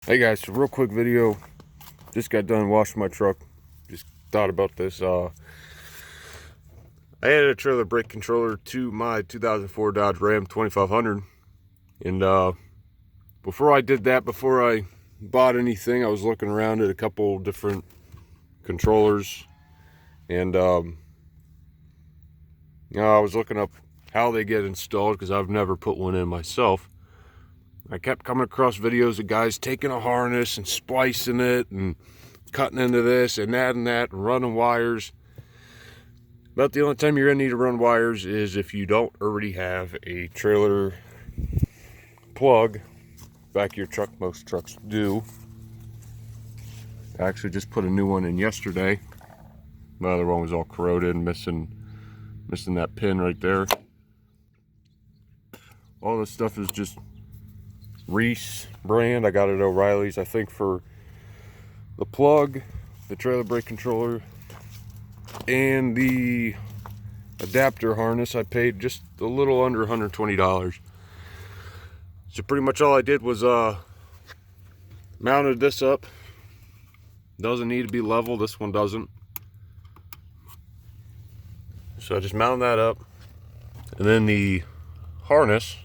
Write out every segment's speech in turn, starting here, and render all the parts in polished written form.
Hey guys, so real quick video. Just got done washing my truck. Just thought about this. I added a trailer brake controller to my 2004 Dodge Ram 2500. And before I did that, before I bought anything, I was looking around at a couple different controllers. And I was looking up how they get installed because I've never put one in myself. I kept coming across videos of guys taking a harness and splicing it and cutting into this and that and running wires. But the only time you're gonna need to run wires is if you don't already have a trailer plug back of your truck. Most trucks do. I actually just put a new one in yesterday. My other one was all corroded and missing that pin right there. All this stuff is just Reese brand. I got it at O'Reilly's, I think, for the plug, the trailer brake controller, and the adapter harness. I paid just a little under $120. So pretty much all I did was mounted this up. Doesn't need to be level. This one doesn't. So I just mounted that up, and then the harness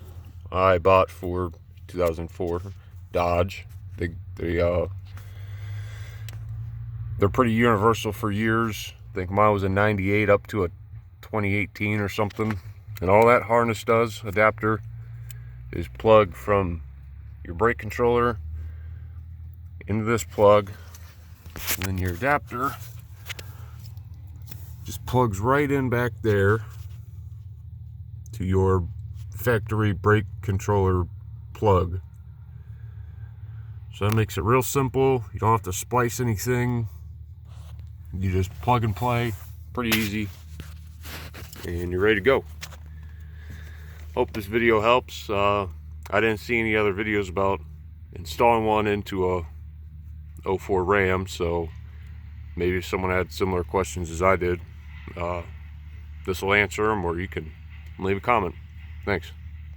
I bought for 2004 Dodge. They're pretty universal for years. I think mine was a 98 up to a 2018 or something. And all that harness does, adapter, is plug from your brake controller into this plug, and then your adapter just plugs right in back there to your factory brake controller plug. So that makes it real simple. You don't have to splice anything. You just plug and play. Pretty easy. And you're ready to go. Hope this video helps. I didn't see any other videos about installing one into a 04 Ram, so maybe if someone had similar questions as I did, this will answer them, or you can leave a comment. Thanks.